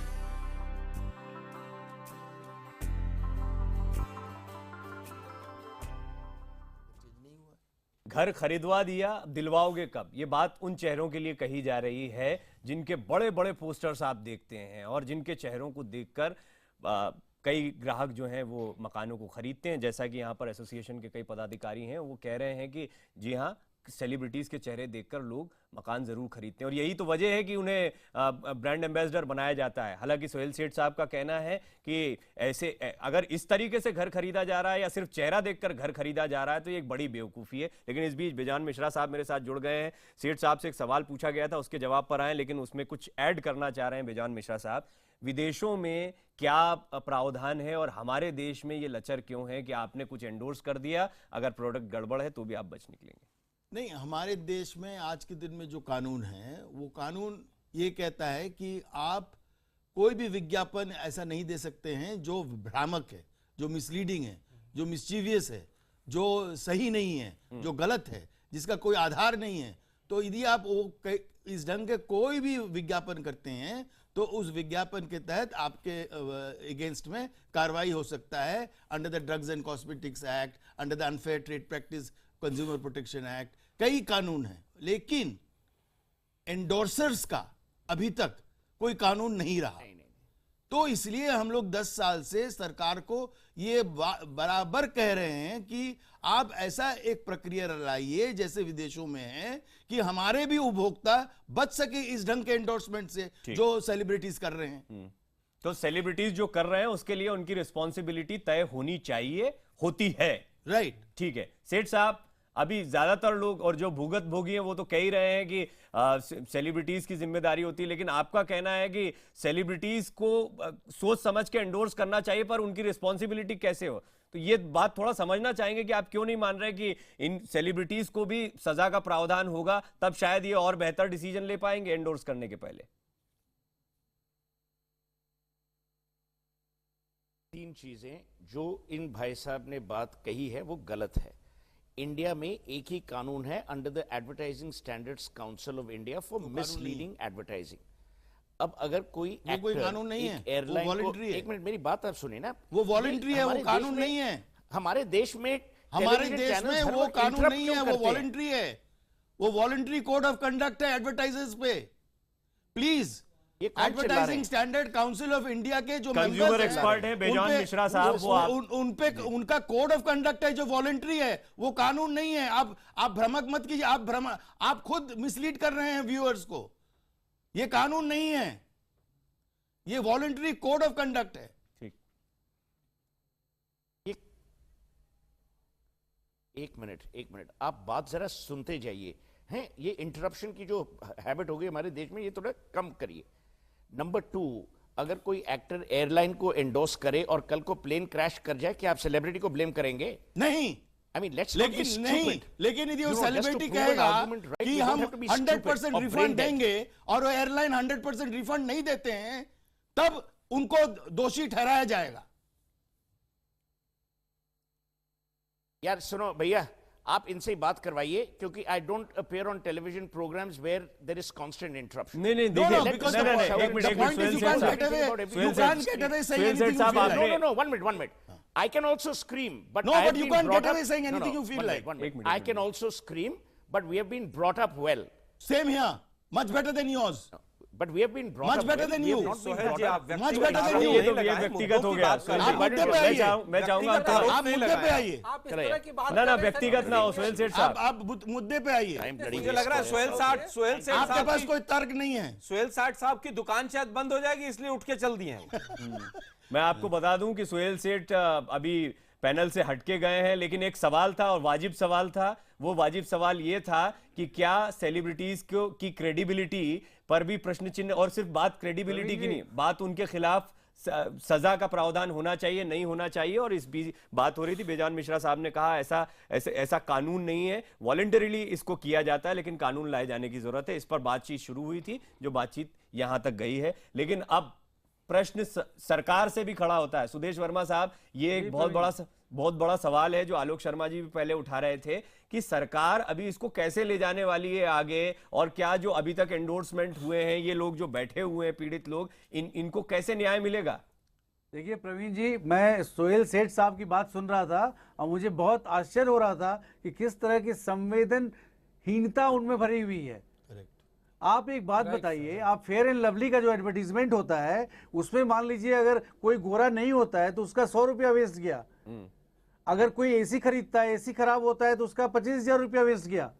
घर खरीदवा दिया, दिलवाओगे कब? ये बात उन चेहरों के लिए कही जा रही है जिनके बड़े बड़े पोस्टर्स आप देखते हैं और जिनके चेहरों को देखकर कई ग्राहक जो हैं वो मकानों को खरीदते हैं। जैसा कि यहाँ पर एसोसिएशन के कई पदाधिकारी हैं, वो कह रहे हैं कि जी हाँ, सेलिब्रिटीज़ के चेहरे देखकर लोग मकान ज़रूर खरीदते हैं और यही तो वजह है कि उन्हें ब्रांड एम्बेसडर बनाया जाता है। हालांकि सुहेल सेठ साहब का कहना है कि ऐसे अगर इस तरीके से घर खरीदा जा रहा है या सिर्फ चेहरा देखकर घर खरीदा जा रहा है तो ये एक बड़ी बेवकूफ़ी है। लेकिन इस बीच बिजॉन मिश्रा साहब मेरे साथ जुड़ गए हैं। सेठ साहब से एक सवाल पूछा गया था, उसके जवाब पर आए, लेकिन उसमें कुछ ऐड करना चाह रहे हैं बिजॉन मिश्रा साहब। विदेशों में क्या प्रावधान है और हमारे देश में ये लचर क्यों है कि आपने कुछ एंडोर्स कर दिया, अगर प्रोडक्ट गड़बड़ है तो भी आप बच निकलेंगे? नहीं, हमारे देश में आज के दिन में जो कानून है वो कानून ये कहता है कि आप कोई भी विज्ञापन ऐसा नहीं दे सकते हैं जो भ्रामक है, जो मिसलीडिंग है, जो मिस्चीवियस है, जो सही नहीं है, जो गलत है, जिसका कोई आधार नहीं है। तो यदि आप वो इस ढंग के कोई भी विज्ञापन करते हैं तो उस विज्ञापन के तहत आपके अगेंस्ट में कार्रवाई हो सकता है under the drugs and cosmetics act, under the unfair trade practice consumer protection act, कई कानून हैं। लेकिन एंडोर्सर्स का अभी तक कोई कानून नहीं रहा। तो इसलिए हम लोग 10 साल से सरकार को ये बराबर कह रहे हैं कि आप ऐसा एक प्रक्रिया लाइए जैसे विदेशों में है कि हमारे भी उपभोक्ता बच सके इस ढंग के एंडोर्समेंट से जो सेलिब्रिटीज कर रहे हैं। तो सेलिब्रिटीज जो कर रहे हैं उसके लिए उनकी रिस्पॉन्सिबिलिटी तय होनी चाहिए, होती है, राइट? ठीक है सेठ साहब, अभी ज्यादातर लोग और जो भुगत भोगी हैं वो तो कह ही रहे हैं कि सेलिब्रिटीज की जिम्मेदारी होती है, लेकिन आपका कहना है कि सेलिब्रिटीज को सोच समझ के एंडोर्स करना चाहिए पर उनकी रिस्पॉन्सिबिलिटी कैसे हो? तो ये बात थोड़ा समझना चाहेंगे कि आप क्यों नहीं मान रहे कि इन सेलिब्रिटीज को भी सजा का प्रावधान होगा, तब शायद ये और बेहतर डिसीजन ले पाएंगे एंडोर्स करने के पहले। 3 चीजें जो इन भाई साहब ने बात कही है वो गलत है। इंडिया में एक ही कानून है under the advertising standards council of India for misleading advertising. अब अगर कोई कानून नहीं है, एयरलाइन वॉलंटरी है। एक मिनट मेरी बात आप सुनिए ना, वो वॉलंटरी है, वो कानून नहीं है। हमारे देश में वो कानून नहीं है, वो वॉलंटरी है। वो वॉलंटरी कोड ऑफ कंडक्ट है एडवर्टाइजर्स पे। Please, advertising standard council of India के जो कंज्यूमर एक्सपर्ट हैं बिजॉन मिश्रा साहब, वो उनपे उनका कोड ऑफ कंडक्ट है जो वॉलंटरी है, वो कानून नहीं है। आप भ्रमक मत कीजिए, आप खुद मिसलीड कर रहे हैं व्यूअर्स को। ये कानून नहीं है, ये वॉलंटरी कोड ऑफ कंडक्ट है। ठीक, एक मिनट आप बात जरा सुनते जाइए। हैं, ये इंटरप्शन की जो हैबिट हो गई हमारे देश में, ये थोड़ा कम करिए। नंबर 2, अगर कोई एक्टर एयरलाइन को एंडोर्स करे और कल को प्लेन क्रैश कर जाए, क्या आप सेलिब्रिटी को ब्लेम करेंगे? नहीं। I mean, let's लेकिन नहीं, लेकिन यदि वो सेलिब्रिटी कहेगा कि हम 100% रिफंड देंगे और वो एयरलाइन 100% रिफंड नहीं देते हैं, तब उनको दोषी ठहराया जाएगा। यार सुनो भैया, आप इनसे ही बात करवाइए, क्योंकि I don't appear on television programmes where there is constant interruption. नहीं नहीं देखिए, एक minute, I can also scream, but no, but you can't get away saying anything you feel like. I can also scream, but we have been brought up well. Same here, much better than yours. But we have been brought up much better than you. Much better than you. ये तो व्यक्तिगत हो गया। मैं चाहूंगा आप मुद्दे पे आइए। ना व्यक्तिगत ना हो सोहेल सेठ साहब, आप मुद्दे पे आइए। मुझे लग रहा है सोहेल सेठ आपके पास कोई तर्क नहीं है। सोहेल सेठ साहब की दुकान शायद बंद हो जाएगी, इसलिए उठ के चल दिए हैं। मैं आपको बता दूं कि सोहेल सेठ अभी पैनल से हटके गए हैं, लेकिन एक सवाल था और वाजिब सवाल था। वो वाजिब सवाल ये था कि क्या सेलिब्रिटीज की क्रेडिबिलिटी पर भी प्रश्न चिन्ह, और सिर्फ बात क्रेडिबिलिटी की नहीं, बात उनके खिलाफ सजा का प्रावधान होना चाहिए, नहीं होना चाहिए। और इस बीच बात हो रही थी, बेजान मिश्रा साहब ने कहा ऐसा कानून नहीं है, वॉलंटरीली इसको किया जाता है, लेकिन कानून लाए जाने की जरूरत है। इस पर बातचीत शुरू हुई थी, जो बातचीत यहां तक गई है, लेकिन अब प्रश्न सरकार से भी खड़ा होता है। सुदेश वर्मा साहब, ये एक बहुत बड़ा सवाल है जो आलोक शर्मा जी भी पहले उठा रहे थे कि सरकार अभी इसको कैसे ले जाने वाली है आगे, और क्या जो अभी तक एंडोर्समेंट हुए हैं, ये लोग जो बैठे हुए हैं पीड़ित लोग, इनको कैसे न्याय मिलेगा? देखिए प्रवीण जी, मैं सोहेल सेठ साहब की बात सुन रहा था और मुझे बहुत आश्चर्य हो रहा था कि किस तरह की संवेदनहीनता उनमें भरी हुई है। आप एक बात बताइए, आप फेयर एंड लवली का जो एडवर्टीजमेंट होता है, उसमें मान लीजिए अगर कोई गोरा नहीं होता है तो उसका 100 रुपया वेस्ट गया। अगर कोई एसी खरीदता है, एसी खराब होता है तो उसका 25,000 रुपया वेस्ट गया।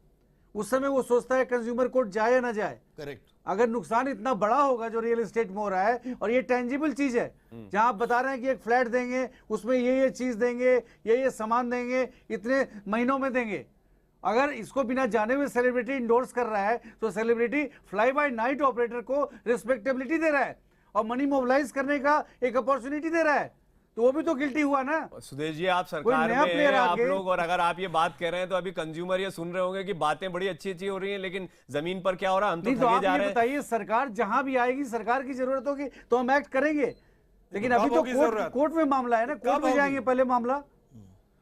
उस समय वो सोचता है कंज्यूमर कोर्ट जाए या ना जाए। करेक्ट। अगर नुकसान इतना बड़ा होगा जो रियल एस्टेट में हो रहा है, और ये टेंजिबल चीज है, जहां आप बता रहे हैं कि एक फ्लैट देंगे, उसमें ये चीज देंगे, ये सामान देंगे, इतने महीनों में देंगे। अगर इसको बिना जाने हुए सेलिब्रिटी इंडोर्स कर रहा है तो celebrity fly bye night operator को रिस्पेक्टेबिलिटी दे रहा है और मनी मोबिलाइज करने का एक अपॉर्चुनिटी दे रहा है, तो वो भी तो गिल्टी हुआ ना। सुदेश जी, आप सरकार में हैं आप लोग, और अगर आप ये बात कह रहे हैं तो अभी कंज्यूमर ये सुन रहे होंगे कि बातें बड़ी अच्छी हो रही हैं, लेकिन जमीन पर क्या हो रहा है, हम तो थके जा रहे हैं। बताइए, सरकार जहां भी आएगी, सरकार की जरूरत होगी तो हम एक्ट करेंगे, लेकिन अभी तो कोर्ट में मामला है ना, कोर्ट में जाएंगे पहले मामला।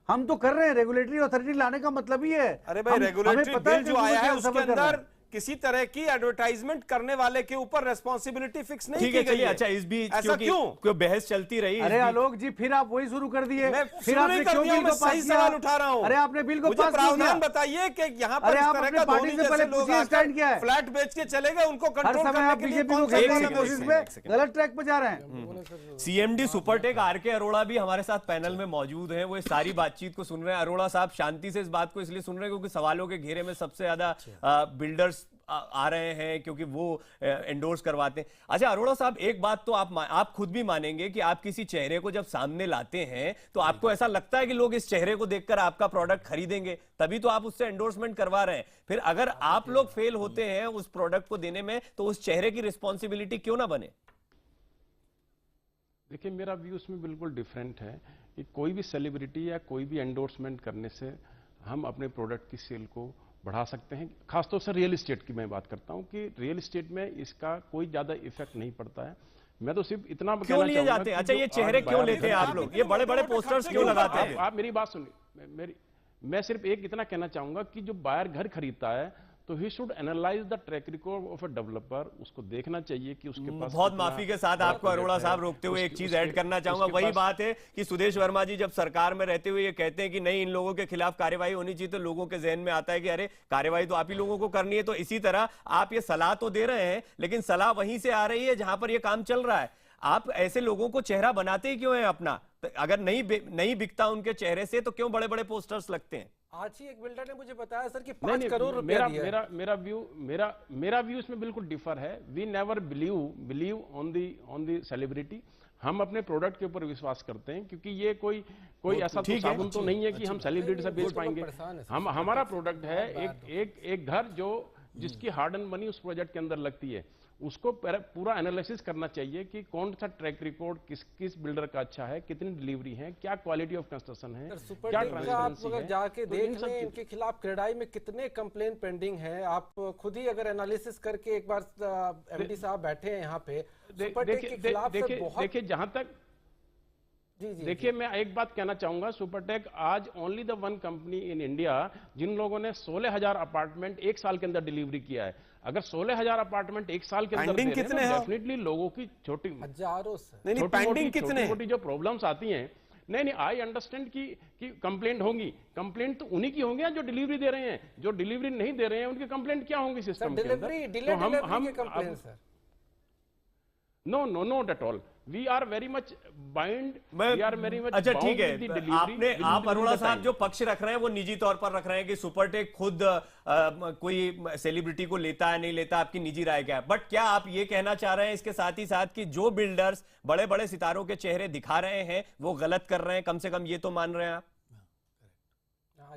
हम तो कर रहे हैं, रेगुलेटरी अथॉरिटी लाने का मतलब ही है। अरे भाई, रेगुलेटरी बिल जो आया है उसके अंदर किसी तरह की एडवर्टाइजमेंट करने वाले के ऊपर रेस्पॉन्सिबिलिटी फिक्स नहीं की गई है। अच्छा, इस बीच क्यों बहस चलती रही? अरे आलोक जी, फिर आप वही शुरू कर दिए। फिर आपने क्यों बिल को सही सवाल उठा रहा हूं। अरे आपने बिल को पास प्रावधान बताइए कि यहाँ पर इस तरह का धोनी जैसे लोग आकर फ्लैट बेच के चले गए, उनको कंट्रोल करने के लिए कोशिश में गलत ट्रैक पे जा रहे हैं। CMD Supertech R K. अरोड़ा भी हमारे साथ पैनल में मौजूद हैं, वो सारी बातचीत को सुन रहे हैं। अरोड़ा साहब शांति से इस बात को इसलिए सुन रहे हैं क्योंकि सवालों के घेरे में सबसे ज्यादा बिल्डर्स आ रहे हैं, क्योंकि वो एंडोर्स करवाते हैं। अच्छा अरोड़ा साहब, एक बात तो आप खुद भी मानेंगे कि आप किसी चेहरे को जब सामने लाते हैं तो आपको ऐसा लगता है कि लोग इस चेहरे को देखकर आपका प्रोडक्ट खरीदेंगे, तभी तो आप उससे एंडोर्समेंट करवा रहे हैं। फिर अगर आप लोग फेल होते हैं उस प्रोडक्ट को देने में, तो उस चेहरे की रिस्पॉन्सिबिलिटी क्यों ना बने? देखिए, मेरा व्यू उसमें बिल्कुल डिफरेंट है कि कोई भी सेलिब्रिटी या कोई भी एंडोर्समेंट करने से हम अपने प्रोडक्ट की सेल को बढ़ा सकते हैं। खासतौर से रियल एस्टेट की मैं बात करता हूं कि रियल एस्टेट में इसका कोई ज्यादा इफेक्ट नहीं पड़ता है। मैं तो सिर्फ इतना क्यों लिए जाते हैं? अच्छा, ये चेहरे क्यों लेते हैं आप लोग? ये बड़े बड़े पोस्टर्स क्यों लगाते हैं? आप मेरी बात सुनिए, मैं सिर्फ एक इतना कहना चाहूंगा कि जो बायर घर खरीदता है तो he should analyse the track record of a developer. उसको देखना चाहिए कि उसके पास बहुत माफी के साथ आपको अरोड़ा साहब रोकते हुए एक चीज ऐड करना चाहूंगा। वही बात है कि सुदेश वर्मा जी जब सरकार में रहते हुए ये कहते हैं कि नहीं, इन लोगों के खिलाफ कार्यवाही होनी चाहिए, तो लोगों के जहन में आता है कि अरे कार्यवाही तो आप ही लोगों को करनी है। तो इसी तरह आप ये सलाह तो दे रहे हैं, लेकिन सलाह वहीं से आ रही है जहां पर ये काम चल रहा है। आप ऐसे लोगों को चेहरा बनाते ही क्यों हैं अपना? तो अगर नहीं बिकता उनके चेहरे से, तो क्यों बड़े बड़े पोस्टर्स लगते हैं? आज ही एक बिल्डर ने मुझे बताया सर कि 5 करोड़ रुपया दिया। मेरा व्यू इसमें बिल्कुल डिफर है। We never believe on the celebrity. हम अपने प्रोडक्ट के ऊपर विश्वास करते हैं, क्योंकि ये कोई ऐसा तो साबुन तो नहीं है कि हम सेलिब्रिटी से बेच पाएंगे। हम हमारा प्रोडक्ट है एक घर जो जिसकी हार्ड एंड मनी उस प्रोजेक्ट के अंदर लगती है, उसको पूरा एनालिसिस करना चाहिए कि कौन सा ट्रैक रिकॉर्ड किस बिल्डर का अच्छा है, कितनी डिलीवरी है, क्या क्वालिटी ऑफ कंस्ट्रक्शन है, क्या ट्रांसपेरेंसी है। अगर जाके देख लें इनके खिलाफ क्रेडाई में कितने कंप्लेन पेंडिंग हैं, आप खुद ही अगर एनालिसिस करके एक बार एमडी साहब बैठे हैं यहाँ पे, देखिए जहां तक देखिए मैं एक बात कहना चाहूंगा, सुपरटेक आज only the one company in India जिन लोगों ने 16,000 अपार्टमेंट एक साल के अंदर डिलीवरी किया है। अगर 16,000 अपार्टमेंट एक साल के अंदर कितने हैं, डेफिनेटली लोगों की छोटी छोटी जो प्रॉब्लम्स आती हैं, नहीं आई अंडरस्टैंड कि कंप्लेंट होंगी, कंप्लेंट तो उन्हीं की होंगी जो डिलीवरी दे रहे हैं, जो डिलीवरी नहीं दे रहे हैं उनकी कंप्लेंट क्या होंगी सिस्टम के अंदर। No not at all, we are very much bind, we are very much. अच्छा ठीक है, आप अरोड़ा साहब जो पक्ष रख रहे हैं वो निजी तौर पर रख रहे हैं कि सुपरटेक खुद कोई सेलिब्रिटी को लेता है नहीं लेता, आपकी निजी राय क्या है। बट क्या आप ये कहना चाह रहे हैं इसके साथ ही साथ कि जो बिल्डर्स बड़े बड़े सितारों के चेहरे दिखा रहे हैं वो गलत कर रहे हैं, कम से कम ये तो मान रहे हैं आप?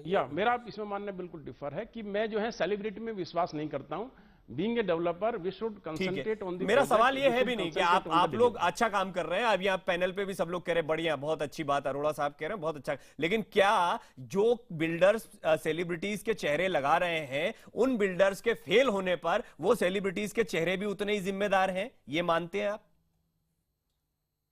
या मेरा इसमें मानना बिल्कुल डिफर है कि मैं जो है सेलिब्रिटी में विश्वास नहीं करता हूं। Being a developer, we should concentrate on the मेरा project, सवाल ये है भी नहीं कि आप लोग अच्छा काम कर रहे हैं, अभी आप पैनल पे भी सब लोग कह रहे हैं बढ़िया, बहुत अच्छी बात, अरोड़ा साहब कह रहे हैं बहुत अच्छा, लेकिन क्या जो बिल्डर्स सेलिब्रिटीज के चेहरे लगा रहे हैं उन बिल्डर्स के फेल होने पर वो सेलिब्रिटीज के चेहरे भी उतने ही जिम्मेदार हैं, ये मानते हैं आप?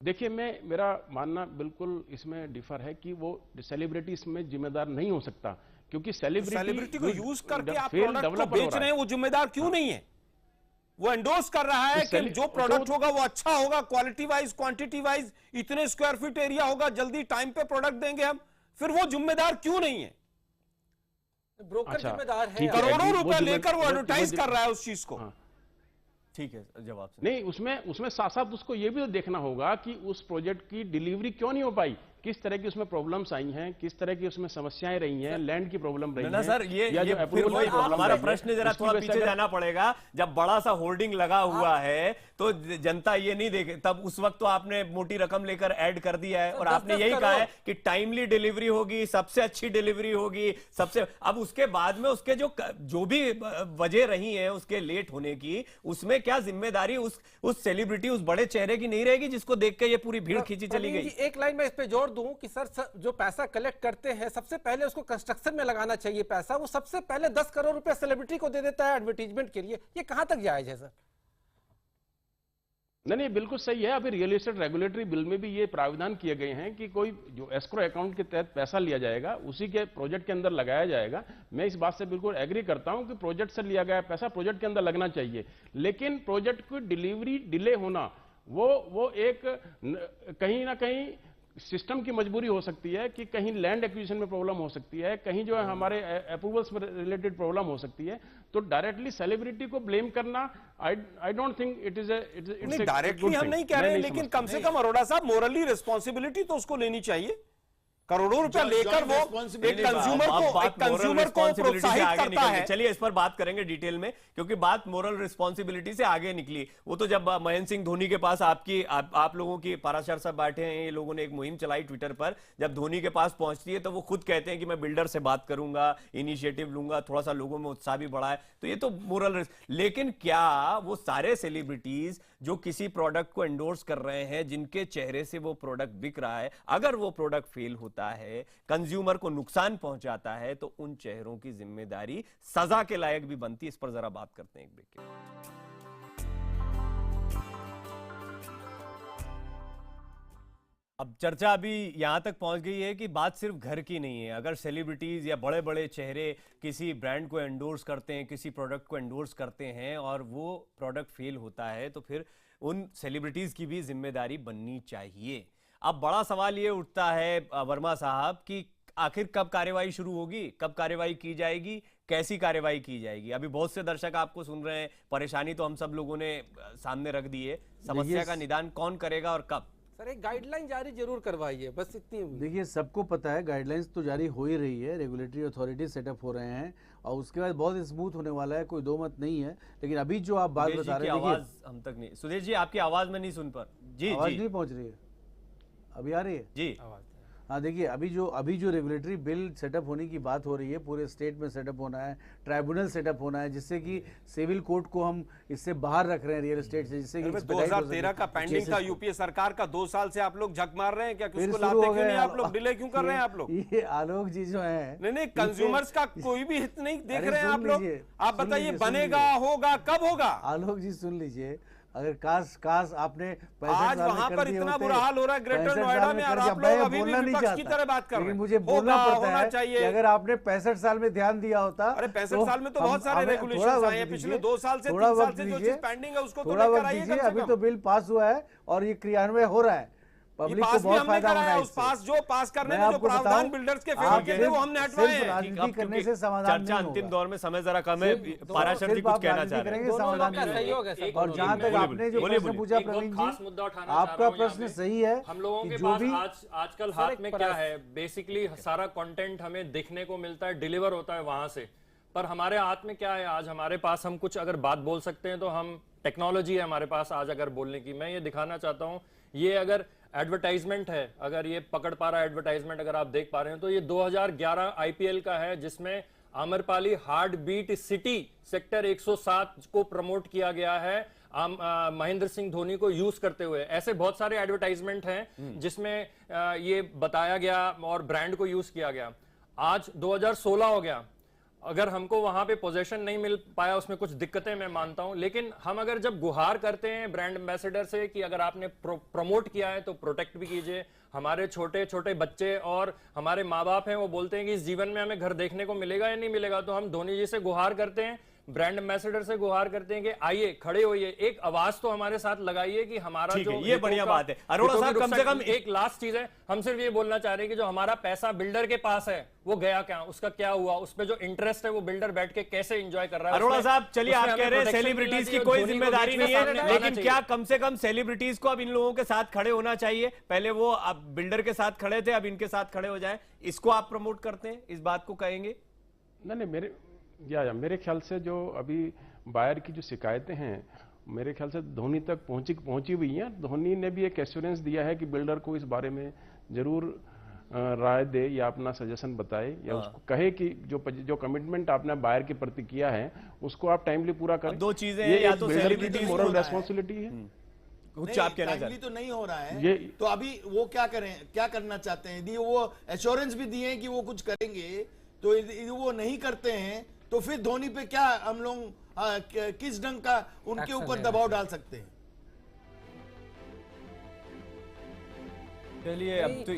देखिए मेरा मानना बिल्कुल इसमें डिफर है कि वो सेलिब्रिटी इसमें जिम्मेदार नहीं हो सकता, क्योंकि सेलिब्रिटी को यूज करके आप प्रोडक्ट को बेच रहे हैं, वो जिम्मेदार क्यों नहीं है? वो एंडोर्स कर रहा है कि जो प्रोडक्ट होगा वो अच्छा होगा, क्वालिटी वाइज क्वांटिटी वाइज, इतने स्क्वायर फीट एरिया होगा, जल्दी टाइम पे प्रोडक्ट देंगे हम, फिर वो जिम्मेदार क्यों नहीं है? ब्रोकर जिम्मेदार है, करोड़ों रुपए लेकर वो एडवर्टाइज कर रहा है उस चीज को। ठीक है, जवाब नहीं, उसमें साथ साथ उसको ये भी देखना होगा कि उस प्रोजेक्ट की डिलीवरी क्यों नहीं हो पाई, किस तरह की उसमें प्रॉब्लम्स आई हैं, किस तरह की उसमें समस्याएं रही हैं, लैंड की प्रॉब्लम रही है। सर ये फिर वही हमारा प्रश्न जरा थोड़ा पीछे जाना पड़ेगा। जब बड़ा सा होर्डिंग लगा हुआ है तो जनता ये नहीं देखे, तब उस वक्त तो आपने मोटी रकम लेकर ऐड कर दिया है और आपने यही कहा है कि टाइमली डिलीवरी होगी, सबसे अच्छी डिलीवरी होगी, सबसे। अब उसके बाद में उसके जो भी वजह रही है उसके लेट होने की, उसमें क्या जिम्मेदारी उस सेलिब्रिटी, उस बड़े चेहरे की नहीं रहेगी जिसको देख के ये पूरी भीड़ खींची चली गई? एक लाइन में इस पे जोड़ दूं कि सर जो पैसा कलेक्ट करते हैं सबसे पहले उसको कंस्ट्रक्शन में लगाना चाहिए पैसा, वो सबसे पहले 10 करोड़ रुपया सेलिब्रिटी को दे देता है एडवर्टाइजमेंट के लिए, ये कहां तक जायज है सर? नहीं बिल्कुल सही है। अभी रियल एस्टेट रेगुलेटरी बिल में भी ये प्रावधान किए गए हैं कि कोई जो एस्क्रो अकाउंट के तहत पैसा लिया जाएगा उसी के प्रोजेक्ट के अंदर लगाया जाएगा। मैं इस बात से बिल्कुल एग्री करता हूं कि प्रोजेक्ट से लिया गया पैसा प्रोजेक्ट के अंदर लगना चाहिए, लेकिन प्रोजेक्ट की डिलीवरी डिले होना वो एक कहीं ना कहीं सिस्टम की मजबूरी हो सकती है कि कहीं लैंड एक्विजिशन में प्रॉब्लम हो सकती है, कहीं जो है हमारे अप्रूवल्स में रिलेटेड प्रॉब्लम हो सकती है, तो डायरेक्टली सेलिब्रिटी को ब्लेम करना I don't think it is directly हम नहीं कह रहे हैं, लेकिन कम से कम अरोड़ा साहब मोरली रिस्पॉन्सिबिलिटी तो उसको लेनी चाहिए। करोड़ों रुपया लेकर वो एक कंज्यूमर को प्रोत्साहित करता है। चलिए इस पर बात करेंगे डिटेल में, क्योंकि बात मोरल रिस्पॉन्सिबिलिटी से आगे निकली। वो तो जब महेंद्र सिंह धोनी के पास आप लोगों की, पाराशर साहब बैठे हैं, ये लोगों ने एक मुहिम चलाई ट्विटर पर, जब धोनी के पास पहुंचती है तो वो खुद कहते हैं कि मैं बिल्डर से बात करूंगा, इनिशिएटिव लूंगा, थोड़ा सा लोगों में उत्साह भी बढ़ा है, तो ये तो मोरल। लेकिन क्या वो सारे सेलिब्रिटीज जो किसी प्रोडक्ट को एंडोर्स कर रहे हैं, जिनके चेहरे से वो प्रोडक्ट बिक रहा है, अगर वो प्रोडक्ट फेल होता है, कंज्यूमर को नुकसान पहुंचाता है, तो उन चेहरों की जिम्मेदारी सजा के लायक भी बनती है? इस पर जरा बात करते हैं एक ब्रेक के। अब चर्चा अभी यहां तक पहुंच गई है कि बात सिर्फ घर की नहीं है। अगर सेलिब्रिटीज या बड़े बड़े चेहरे किसी ब्रांड को एंडोर्स करते हैं, किसी प्रोडक्ट को एंडोर्स करते हैं और वो प्रोडक्ट फेल होता है, तो फिर उन सेलिब्रिटीज की भी जिम्मेदारी बननी चाहिए। अब बड़ा सवाल ये उठता है वर्मा साहब कि आखिर कब कार्रवाई शुरू होगी, कब कार्रवाई की जाएगी, कैसी कार्रवाई की जाएगी? अभी बहुत से दर्शक आपको सुन रहे हैं, परेशानी तो हम सब लोगों ने सामने रख दी है, समस्या का निदान कौन करेगा और कब? सर एक गाइडलाइन जारी जरूर करवाइए, बस इतनी। देखिए सबको पता है गाइडलाइंस तो जारी हो ही रही है, रेगुलेटरी अथॉरिटी सेटअप हो रहे हैं और उसके बाद बहुत स्मूथ होने वाला है, कोई दो मत नहीं है। लेकिन अभी जो आप बात बता रहे हैं, आवाज हम तक नहीं, सुदेश जी आपकी आवाज में नहीं सुन पर जी आवाज नहीं पहुंच रही है। अभी आ रही है जी? हाँ, देखिए अभी जो रेगुलेटरी बिल सेटअप होने की बात हो रही है, पूरे स्टेट में सेटअप होना है, ट्राइब्यूनल सेटअप होना है, जिससे कि सिविल कोर्ट को हम इससे बाहर रख रहे हैं रियल एस्टेट से, जिससे कि 2013 का पेंडिंग का यूपीए सरकार का 2 साल से आप लोग झक मार रहे हैं क्या? उसको लाते क्यों नहीं आप लोग? डिले क्यों कर रहे हैं आप लोग? ये आलोक जी जो है, नहीं, कंज्यूमर्स का कोई भी हित नहीं देख रहे हैं आप लोग। आप बताइए, बनेगा, होगा, कब होगा? आलोक जी सुन लीजिए, अगर काश आपने आज वहां पर इतना बुरा हाल हो रहा है ग्रेटर नोएडा में, और आप लोग अभी भी विपक्ष की तरह बात कर रहे हैं। मुझे बोलना पड़ता है कि अगर आपने 65 साल में ध्यान दिया होता। अरे 65 साल में तो बहुत सारे रेगुलेशंस आए हैं पिछले 2 साल से, 3 साल से जो चीज पेंडिंग है उसको तो लेकर आइए कम से कम। अभी तो बिल पास हुआ है और ये क्रियान्वय हो रहा है, पब्लिक को बहुत फायदा होना है। उस पास करने में जो प्रावधान बिल्डर्स के फेवर के थे वो हमने हटवाए हैं। राजनीति करने से समाधान नहीं होगा। अंतिम दौर में समय जरा कम है, पाराशर जी कुछ कहना चाह रहे हैं। और जहां तक आपने जो प्रश्न पूछा प्रवीण जी, आपका प्रश्न सही है। हम लोगों के पास आजकल हाथ में क्या है, बेसिकली सारा कंटेंट हमें देखने को मिलता है, डिलीवर होता है वहां से, पर हमारे हाथ में क्या है आज? हमारे पास हम कुछ अगर बात बोल सकते हैं तो हम टेक्नोलॉजी है हमारे पास आज अगर बोलने की। मैं ये दिखाना चाहता हूँ, ये अगर एडवर्टाइजमेंट है, अगर ये पकड़ पा रहा है एडवर्टाइजमेंट, अगर आप देख पा रहे हैं तो ये 2011 आईपीएल का है, जिसमें Amrapali heart beat city sector 107 को प्रमोट किया गया है महेंद्र सिंह धोनी को यूज करते हुए। ऐसे बहुत सारे एडवर्टाइजमेंट हैं जिसमें ये बताया गया और ब्रांड को यूज किया गया। आज 2016 हो गया, अगर हमको वहां पे पोजीशन नहीं मिल पाया, उसमें कुछ दिक्कतें मैं मानता हूं, लेकिन हम अगर जब गुहार करते हैं ब्रांड एम्बेसडर से कि अगर आपने प्रमोट किया है तो प्रोटेक्ट भी कीजिए। हमारे छोटे छोटे बच्चे और हमारे माँ बाप हैं, वो बोलते हैं कि इस जीवन में हमें घर देखने को मिलेगा या नहीं मिलेगा, तो हम धोनी जी से गुहार करते हैं, ब्रांड एम्बेसडर से गुहार करते हैं कि आइए खड़े होइए, एक आवाज तो हमारे साथ लगाइए कि हमारा जो ये बढ़िया बात है। अरोड़ा साहब, कम से कम एक लास्ट चीज है, हम सिर्फ ये बोलना चाह रहे हैं कि जो हमारा पैसा बिल्डर के पास है वो गया क्या, उसका क्या हुआ, उस पे जो इंटरेस्ट है वो बिल्डर बैठ के कैसे एंजॉय कर रहा है। अरोड़ा साहब, चलिए आप कह रहे हैं सेलिब्रिटीज की कोई जिम्मेदारी नहीं है, लेकिन क्या कम से कम सेलिब्रिटीज को अब इन लोगों के साथ खड़े होना चाहिए? पहले वो अब बिल्डर के साथ खड़े थे, अब इनके साथ खड़े हो जाए, इसको आप प्रमोट करते हैं, इस बात को कहेंगे? नहीं, मेरे ख्याल से जो अभी बायर की जो शिकायतें हैं, मेरे ख्याल से धोनी तक पहुंची हुई हैं। धोनी ने भी एक एश्योरेंस दिया है कि बिल्डर को इस बारे में जरूर राय दे या अपना सजेशन बताए या उसको कहे कि जो कमिटमेंट आपने बायर के प्रति किया है उसको आप टाइमली पूरा करें। 2 चीजें हैं, या तो सेलिब्रिटी मोरल रिस्पांसिबिलिटी है। कुछ आप कहना चाहते हैं? तो नहीं हो रहा है, तो अभी वो क्या करना चाहते हैं? यदि वो एश्योरेंस भी दिए हैं कि वो कुछ करेंगे, तो यदि वो नहीं करते हैं तो फिर धोनी पे क्या हम लोग किस ढंग का उनके ऊपर दबाव डाल सकते हैं? चलिए अब तो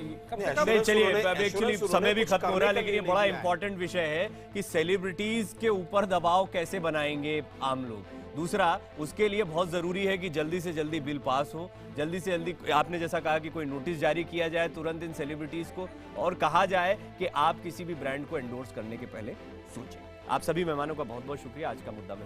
नहीं, चलिए अब एक्चुअली समय भी खत्म हो रहा है, लेकिन ये बड़ा इंपॉर्टेंट विषय है कि सेलिब्रिटीज के ऊपर दबाव कैसे बनाएंगे आम लोग। दूसरा, उसके लिए बहुत जरूरी है कि जल्दी से जल्दी बिल पास हो, जल्दी से जल्दी आपने जैसा कहा कि कोई नोटिस जारी किया जाए तुरंत इन सेलिब्रिटीज को, और कहा जाए कि आप किसी भी ब्रांड को एंडोर्स करने के पहले सोचें। आप सभी मेहमानों का बहुत बहुत शुक्रिया। आज का मुद्दा में